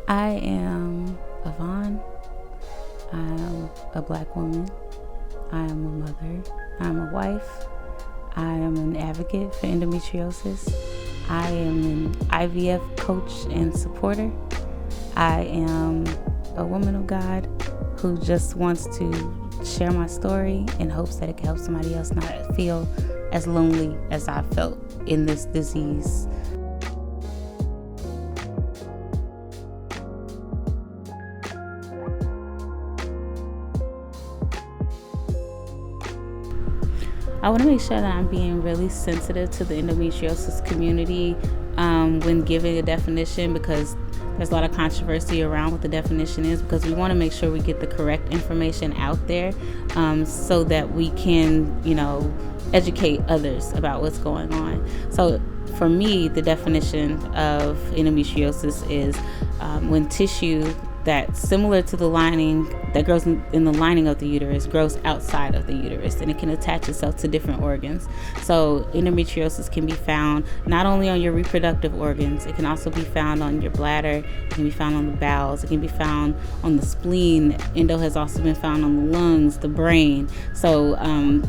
I am Yvonne. I am a Black woman. I am a mother. I am a wife. I am an advocate for endometriosis. I am an IVF coach and supporter. I am a woman of God who just wants to share my story in hopes that it can help somebody else not feel as lonely as I felt in this disease. I want to make sure that I'm being really sensitive to the endometriosis community when giving a definition, because there's a lot of controversy around what the definition is, because we want to make sure we get the correct information out there so that we can, educate others about what's going on. So for me, the definition of endometriosis is when tissue that's similar to the lining that grows in the lining of the uterus grows outside of the uterus, and it can attach itself to different organs. So endometriosis can be found not only on your reproductive organs, it can also be found on your bladder, it can be found on the bowels, it can be found on the spleen. Endo has also been found on the lungs, the brain. So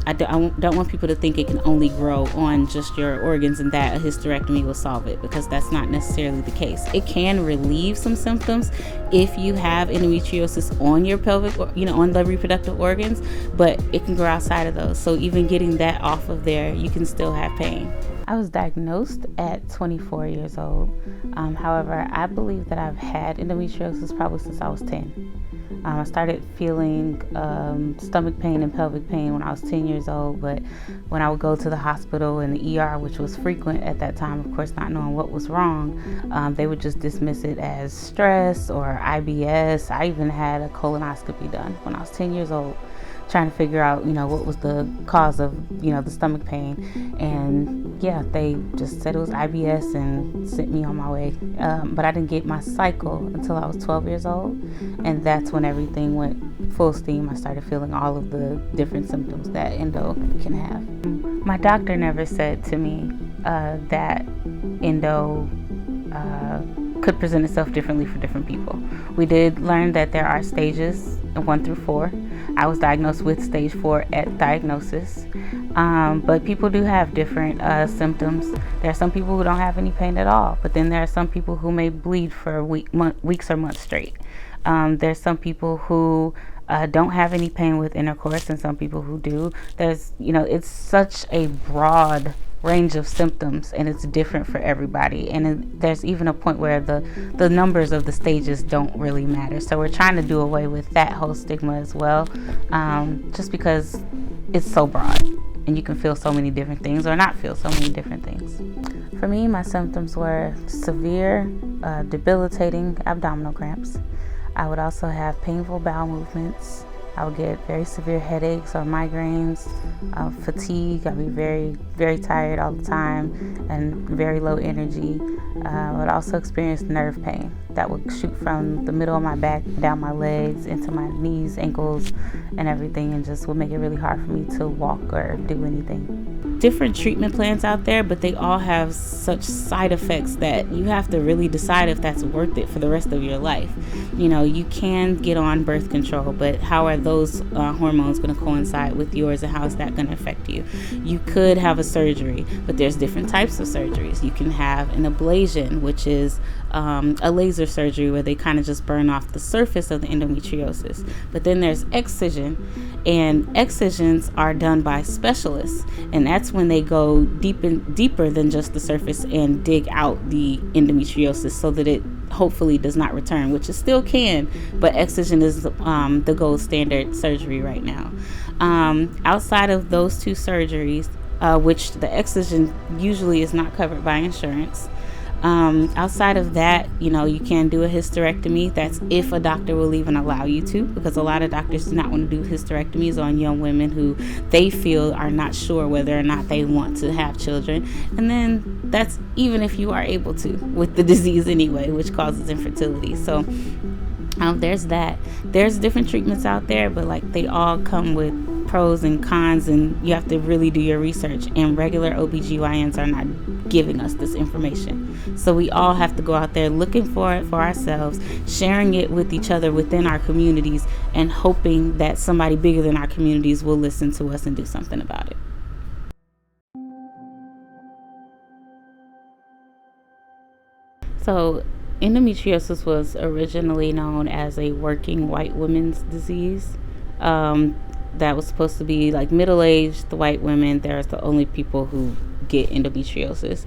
I don't want people to think it can only grow on just your organs and that a hysterectomy will solve it, because that's not necessarily the case. It can relieve some symptoms if you have endometriosis on your pelvic, on the reproductive organs, but it can grow outside of those. So even getting that off of there, you can still have pain. I was diagnosed at 24 years old. However, I believe that I've had endometriosis probably since I was 10. I started feeling stomach pain and pelvic pain when I was 10 years old, but when I would go to the hospital and the ER, which was frequent at that time, of course, not knowing what was wrong, they would just dismiss it as stress or IBS. I even had a colonoscopy done when I was 10 years old, trying to figure out, what was the cause of, the stomach pain. And yeah, they just said it was IBS and sent me on my way. But I didn't get my cycle until I was 12 years old. And that's when everything went full steam. I started feeling all of the different symptoms that endo can have. My doctor never said to me that endo could present itself differently for different people. We did learn that there are stages 1 through 4. I was diagnosed with stage 4 at diagnosis, but people do have different symptoms. There are some people who don't have any pain at all, but then there are some people who may bleed for weeks or months straight. There's some people who don't have any pain with intercourse, and some people who do. There's, it's such a broad range of symptoms, and it's different for everybody. And there's even a point where the numbers of the stages don't really matter. So we're trying to do away with that whole stigma as well, just because it's so broad and you can feel so many different things or not feel so many different things. For me, my symptoms were severe, debilitating abdominal cramps. I would also have painful bowel movements. I would get very severe headaches or migraines, fatigue. I'd be very, very tired all the time and very low energy. I would also experience nerve pain that would shoot from the middle of my back, down my legs, into my knees, ankles, and everything, and just would make it really hard for me to walk or do anything. Different treatment plans out there, but they all have such side effects that you have to really decide if that's worth it for the rest of your life. You can get on birth control, but how are those hormones going to coincide with yours, and how is that going to affect you? You could have a surgery, but there's different types of surgeries. You can have an ablation, which is a laser surgery where they kind of just burn off the surface of the endometriosis. But then there's excision, and excisions are done by specialists, and that's when they go deeper than just the surface and dig out the endometriosis so that it hopefully does not return, which it still can, but excision is the gold standard surgery right now. Outside of those two surgeries, which the excision usually is not covered by insurance, outside of that, you can do a hysterectomy. That's if a doctor will even allow you to, because a lot of doctors do not want to do hysterectomies on young women who they feel are not sure whether or not they want to have children. And then that's even if you are able to, with the disease anyway, which causes infertility. So there's that. There's different treatments out there, but they all come with pros and cons, and you have to really do your research. And regular OBGYNs are not giving us this information. So we all have to go out there looking for it for ourselves, sharing it with each other within our communities, and hoping that somebody bigger than our communities will listen to us and do something about it. So endometriosis was originally known as a working white women's disease. That was supposed to be like middle-aged white women. They're the only people who get endometriosis.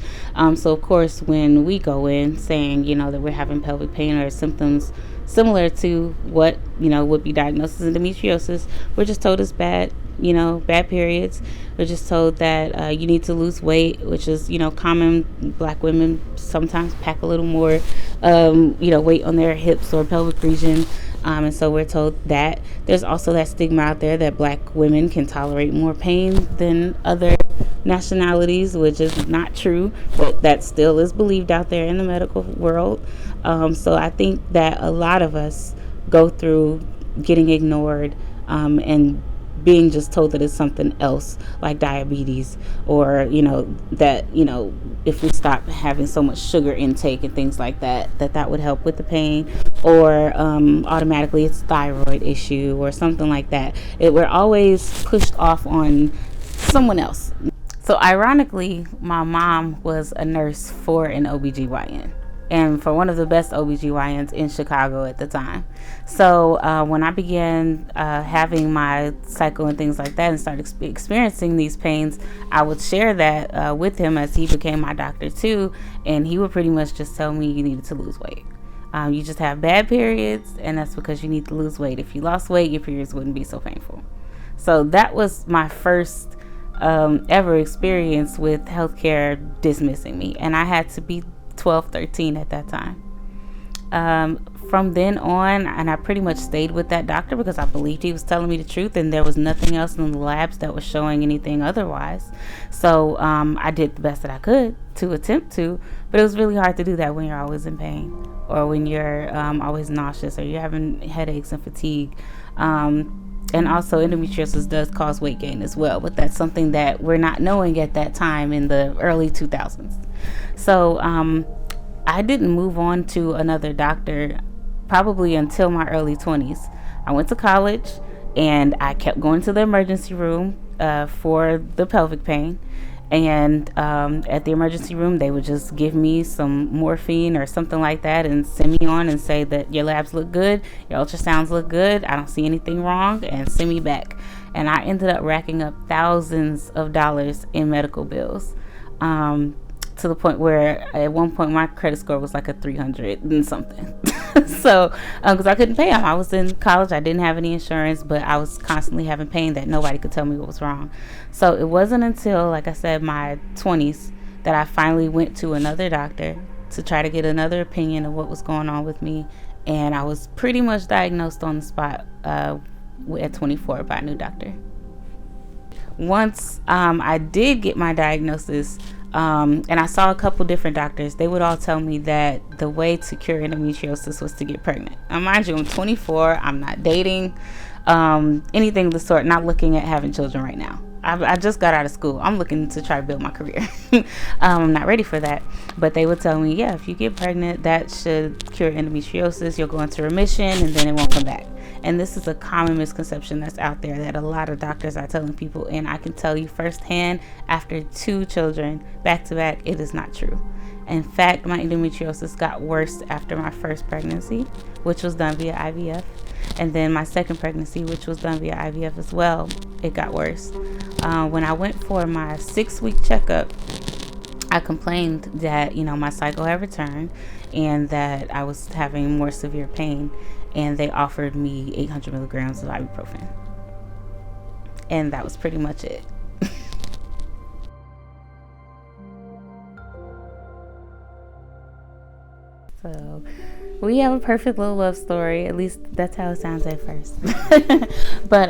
So of course, when we go in saying, that we're having pelvic pain or symptoms similar to what, would be diagnosed as endometriosis, we're just told it's bad, bad periods. We're just told that you need to lose weight, which is, common. Black women sometimes pack a little more, weight on their hips or pelvic region. And so we're told that. There's also that stigma out there that black women can tolerate more pain than other nationalities, which is not true, but that still is believed out there in the medical world. So I think that a lot of us go through getting ignored and being just told that it's something else like diabetes, or that if we stop having so much sugar intake and things like that would help with the pain, or automatically it's thyroid issue or something like that. We're always pushed off on someone else. So ironically, my mom was a nurse for an OBGYN, and for one of the best OBGYNs in Chicago at the time. So when I began having my cycle and things like that and started experiencing these pains, I would share that with him as he became my doctor too, and he would pretty much just tell me you needed to lose weight. You just have bad periods, and that's because you need to lose weight. If you lost weight, your periods wouldn't be so painful. So that was my first ever experience with healthcare dismissing me, and I had to be 12, 13 at that time. From then on, and I pretty much stayed with that doctor because I believed he was telling me the truth, and there was nothing else in the labs that was showing anything otherwise. So I did the best that I could to attempt to, but it was really hard to do that when you're always in pain, or when you're always nauseous, or you're having headaches and fatigue. And also endometriosis does cause weight gain as well, but that's something that we're not knowing at that time in the early 2000s. So I didn't move on to another doctor probably until my early 20s. I went to college and I kept going to the emergency room for the pelvic pain. And at the emergency room, they would just give me some morphine or something like that and send me on and say that your labs look good, your ultrasounds look good, I don't see anything wrong, and send me back. And I ended up racking up thousands of dollars in medical bills, to the point where at one point my credit score was like a 300 and something. So because I couldn't pay them. I was in college, I didn't have any insurance, but I was constantly having pain that nobody could tell me what was wrong. So it wasn't until, like I said, my 20s that I finally went to another doctor to try to get another opinion of what was going on with me, and I was pretty much diagnosed on the spot at 24 by a new doctor. Once I did get my diagnosis, and I saw a couple different doctors, they would all tell me that the way to cure endometriosis was to get pregnant. Now, mind you, I'm 24, I'm not dating, anything of the sort, not looking at having children right now. I just got out of school. I'm looking to try to build my career. I'm not ready for that. But they would tell me, yeah, if you get pregnant, that should cure endometriosis. You'll go into remission and then it won't come back. And this is a common misconception that's out there that a lot of doctors are telling people. And I can tell you firsthand, after 2 children back to back, it is not true. In fact, my endometriosis got worse after my first pregnancy, which was done via IVF. And then my second pregnancy, which was done via IVF as well, it got worse. When I went for my 6-week checkup, I complained that, my cycle had returned and that I was having more severe pain. And they offered me 800 milligrams of ibuprofen. And that was pretty much it. So we have a perfect little love story. At least that's how it sounds at first. But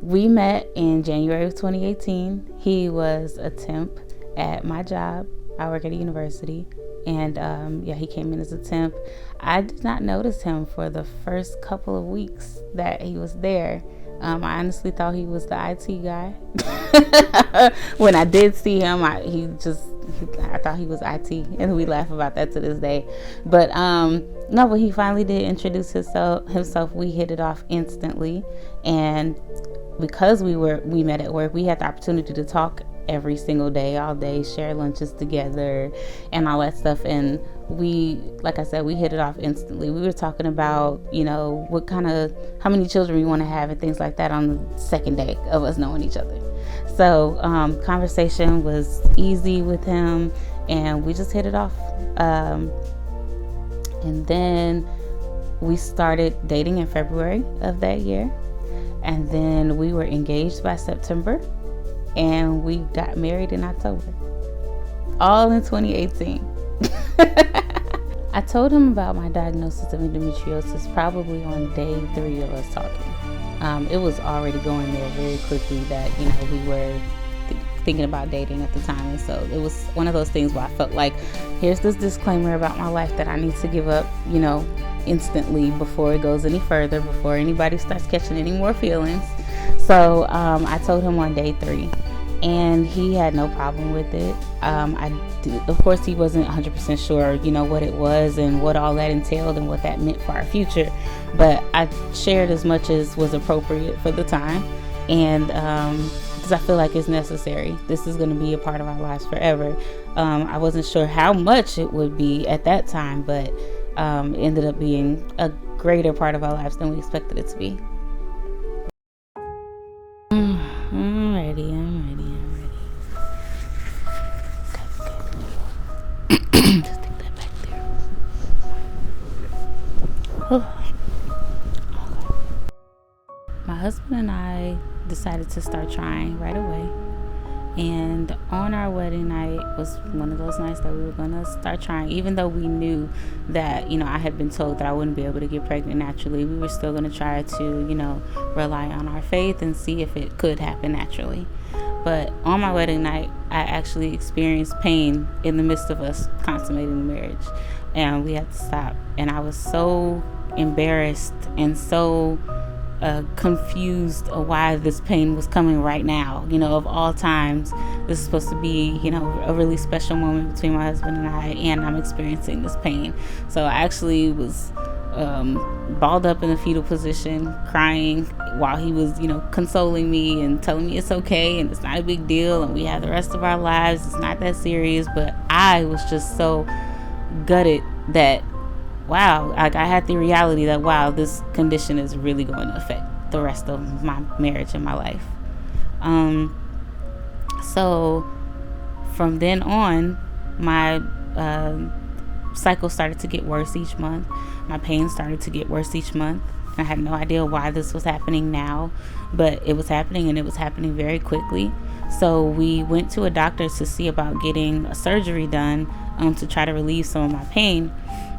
we met in January of 2018. He was a temp at my job. I work at a university. And he came in as a temp. I did not notice him for the first couple of weeks that he was there. I honestly thought he was the IT guy. When I did see him, he just I thought he was IT, and we laugh about that to this day. But no, but he finally did introduce himself. We hit it off instantly, and because we met at work, we had the opportunity to talk every single day, all day, share lunches together and all that stuff. And we, like I said, we hit it off instantly. We were talking about, how many children we want to have and things like that on the second day of us knowing each other. So conversation was easy with him, and we just hit it off. And then we started dating in February of that year, and then we were engaged by September, and we got married in October, all in 2018. I told him about my diagnosis of endometriosis probably on day 3 of us talking. It was already going there very quickly that, we were thinking about dating at the time. And so it was one of those things where I felt like, here's this disclaimer about my life that I need to give up, instantly before it goes any further, before anybody starts catching any more feelings. So I told him on day 3, and he had no problem with it. Of course, he wasn't 100% sure, what it was and what all that entailed and what that meant for our future. But I shared as much as was appropriate for the time, and because I feel like it's necessary. This is going to be a part of our lives forever. I wasn't sure how much it would be at that time, but ended up being a greater part of our lives than we expected it to be. I'm ready. Okay. Just take that back there. Okay. My husband and I decided to start trying right away. And on our wedding night was one of those nights that we were going to start trying. Even though we knew that, I had been told that I wouldn't be able to get pregnant naturally, we were still going to try to, rely on our faith and see if it could happen naturally. But on my wedding night, I actually experienced pain in the midst of us consummating the marriage. And we had to stop. And I was so embarrassed and so confused of why this pain was coming right now. Of all times, this is supposed to be, a really special moment between my husband and I, and I'm experiencing this pain. So I actually was balled up in a fetal position, crying while he was, consoling me and telling me it's okay and it's not a big deal and we have the rest of our lives. It's not that serious. But I was just so gutted that wow, I had the reality that, wow, this condition is really going to affect the rest of my marriage and my life. So from then on, my cycle started to get worse each month. My pain started to get worse each month. I had no idea why this was happening now, but it was happening, and it was happening very quickly. So we went to a doctor to see about getting a surgery done to try to relieve some of my pain.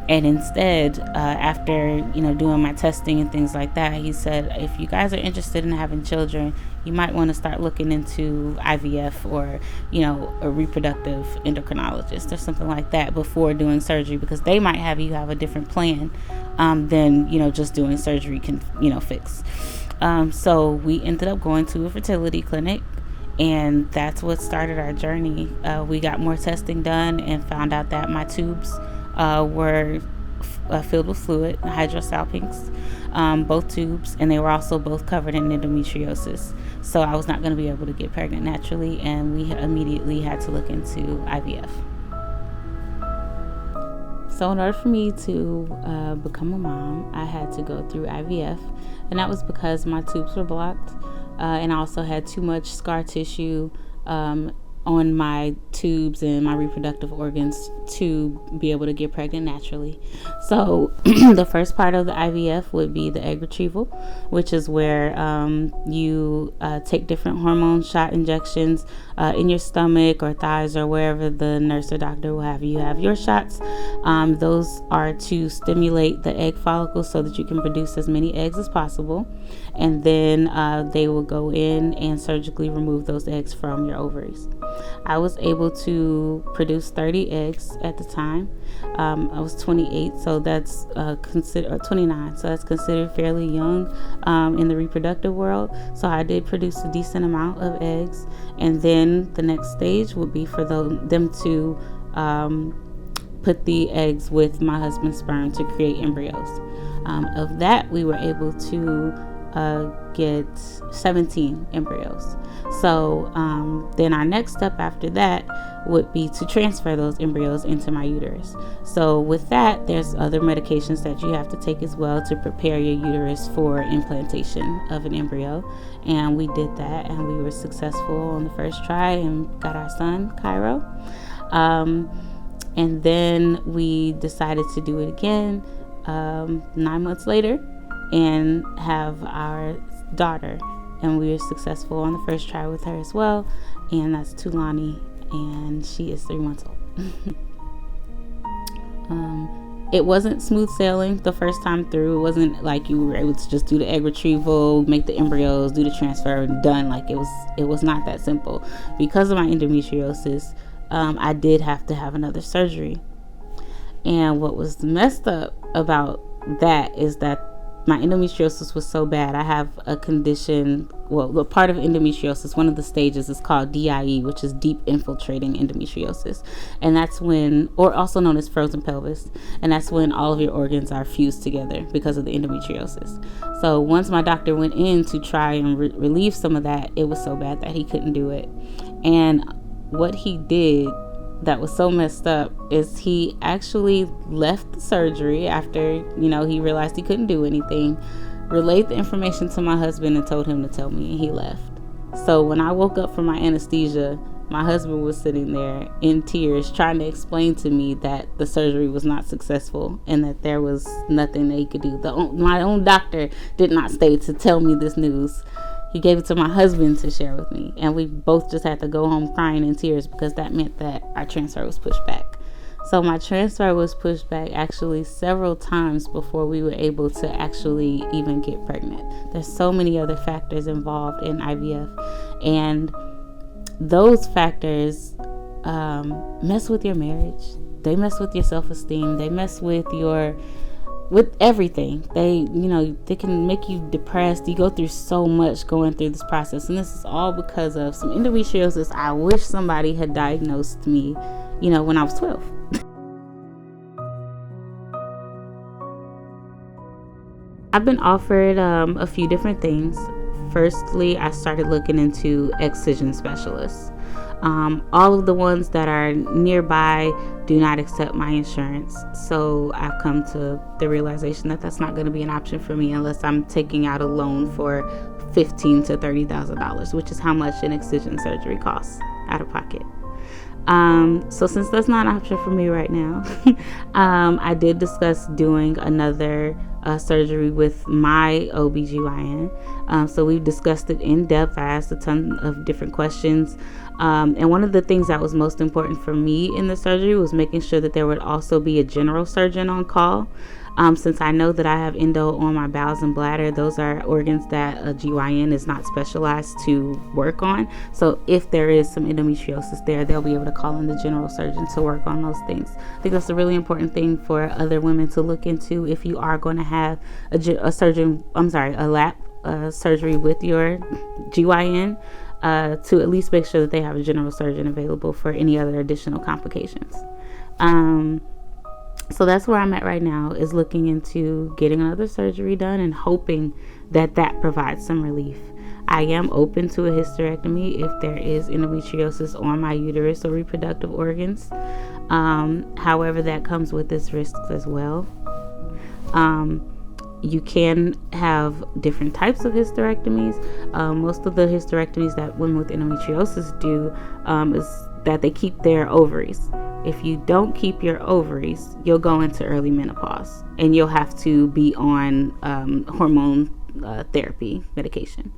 And instead, after, doing my testing and things like that, he said, if you guys are interested in having children, you might want to start looking into IVF or, a reproductive endocrinologist or something like that before doing surgery, because they might have you have a different plan than, just doing surgery can, fix. So we ended up going to a fertility clinic, and that's what started our journey. We got more testing done and found out that my tubes were filled with fluid, hydrosalpinx, both tubes, and they were also both covered in endometriosis. So I was not going to be able to get pregnant naturally, and we immediately had to look into IVF. So in order for me to become a mom, I had to go through IVF, and that was because my tubes were blocked, and I also had too much scar tissue on my tubes and my reproductive organs to be able to get pregnant naturally. So the first part of the IVF would be the egg retrieval, which is where you take different hormone shot injections in your stomach or thighs or wherever the nurse or doctor will have you have your shots. Those are to stimulate the egg follicles so that you can produce as many eggs as possible. And then they will go in and surgically remove those eggs from your ovaries. I was able to produce 30 eggs at the time. I was 28, so that's considered 29, so that's considered fairly young in the reproductive world. So I did produce a decent amount of eggs, and then the next stage would be for them to put the eggs with my husband's sperm to create embryos. Of that, we were able to get 17 embryos. So then our next step after that would be to transfer those embryos into my uterus. So with that, there's other medications that you have to take as well to prepare your uterus for implantation of an embryo. And we did that, and we were successful on the first try and got our son, Cairo. And then we decided to do it again 9 months later and have our daughter. And we were successful on the first try with her as well. And that's Tulani, and she is 3 months old. It wasn't smooth sailing the first time through. It wasn't like you were able to just do the egg retrieval, make the embryos, do the transfer, and done. Like it was not that simple. Because of my endometriosis, I did have to have another surgery. And what was messed up about that is that my endometriosis was so bad. I have a condition, well, part of endometriosis, one of the stages is called DIE, which is deep infiltrating endometriosis. And that's when, or also known as frozen pelvis, and that's when all of your organs are fused together because of the endometriosis. So once my doctor went in to try and relieve some of that, it was so bad that he couldn't do it. And what he did that was so messed up is he actually left the surgery after, he realized he couldn't do anything, relayed the information to my husband and told him to tell me, and he left. So when I woke up from my anesthesia, my husband was sitting there in tears trying to explain to me that the surgery was not successful and that there was nothing that he could do. My own doctor did not stay to tell me this news. He gave it to my husband to share with me, and we both just had to go home crying in tears because that meant that our transfer was pushed back. So my transfer was pushed back actually several times before we were able to actually even get pregnant. There's so many other factors involved in IVF, and those factors mess with your marriage. They mess with your self-esteem. They mess with everything. They can make you depressed. You go through so much going through this process, and this is all because of some endometriosis. I wish somebody had diagnosed me, when I was 12. I've been offered a few different things. Firstly, I started looking into excision specialists. All of the ones that are nearby do not accept my insurance. So I've come to the realization that that's not going to be an option for me unless I'm taking out a loan for $15,000 to $30,000, which is how much an excision surgery costs out of pocket. So since that's not an option for me right now, I did discuss doing another surgery with my OBGYN. So we've discussed it in depth. I asked a ton of different questions. And one of the things that was most important for me in the surgery was making sure that there would also be a general surgeon on call. Since I know that I have endo on my bowels and bladder, those are organs that a GYN is not specialized to work on. So if there is some endometriosis there, they'll be able to call in the general surgeon to work on those things. I think that's a really important thing for other women to look into if you are going to have a lap surgery with your GYN, to at least make sure that they have a general surgeon available for any other additional complications. So that's where I'm at right now, is looking into getting another surgery done and hoping that provides some relief. I am open to a hysterectomy if there is endometriosis on my uterus or reproductive organs. However, that comes with its risks as well. You can have different types of hysterectomies. Most of the hysterectomies that women with endometriosis do is that they keep their ovaries. If you don't keep your ovaries, you'll go into early menopause and you'll have to be on hormone therapy medication.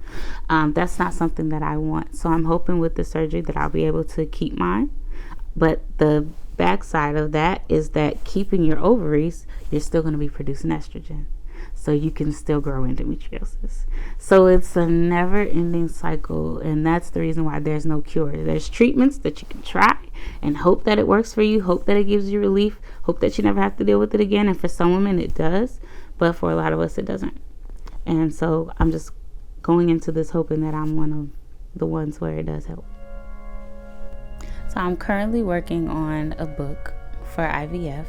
That's not something that I want. So I'm hoping with the surgery that I'll be able to keep mine. But the backside of that is that keeping your ovaries, you're still going to be producing estrogen. so you can still grow endometriosis. So it's a never-ending cycle, and that's the reason why there's no cure. There's treatments that you can try and hope that it works for you, hope that it gives you relief, hope that you never have to deal with it again. And for some women it does, but for a lot of us it doesn't. And so I'm just going into this hoping that I'm one of the ones where it does help. So I'm currently working on a book for IVF,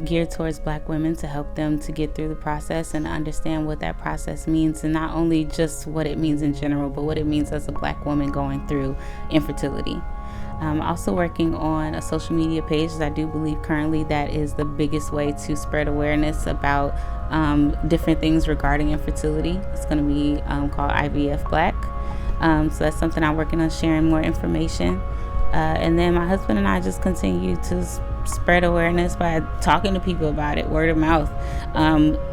geared towards Black women, to help them to get through the process and understand what that process means, and not only just what it means in general, but what it means as a Black woman going through infertility. I'm also working on a social media page, as I do believe currently that is the biggest way to spread awareness about different things regarding infertility. It's going to be called IVF Black. So that's something I'm working on, sharing more information. And then my husband and I just continue to spread awareness by talking to people about it, word of mouth.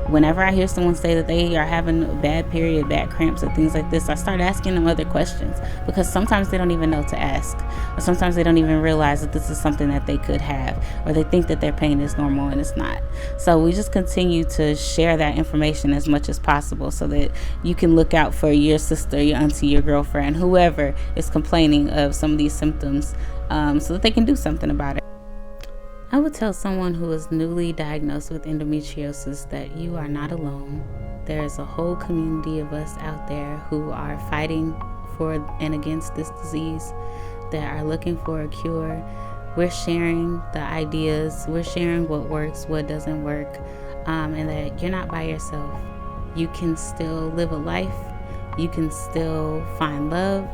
Whenever I hear someone say that they are having a bad period, bad cramps, and things like this, I start asking them other questions, because sometimes they don't even know to ask, or sometimes they don't even realize that this is something that they could have, or they think that their pain is normal and it's not. So we just continue to share that information as much as possible, so that you can look out for your sister, your auntie, your girlfriend, whoever is complaining of some of these symptoms, so that they can do something about it. I would tell someone who is newly diagnosed with endometriosis that you are not alone. There is a whole community of us out there who are fighting for and against this disease, that are looking for a cure. We're sharing the ideas, we're sharing what works, what doesn't work, and that you're not by yourself. You can still live a life, you can still find love,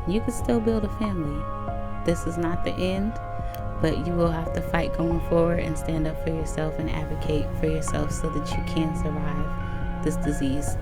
you can still build a family. This is not the end, but you will have to fight going forward and stand up for yourself and advocate for yourself so that you can survive this disease.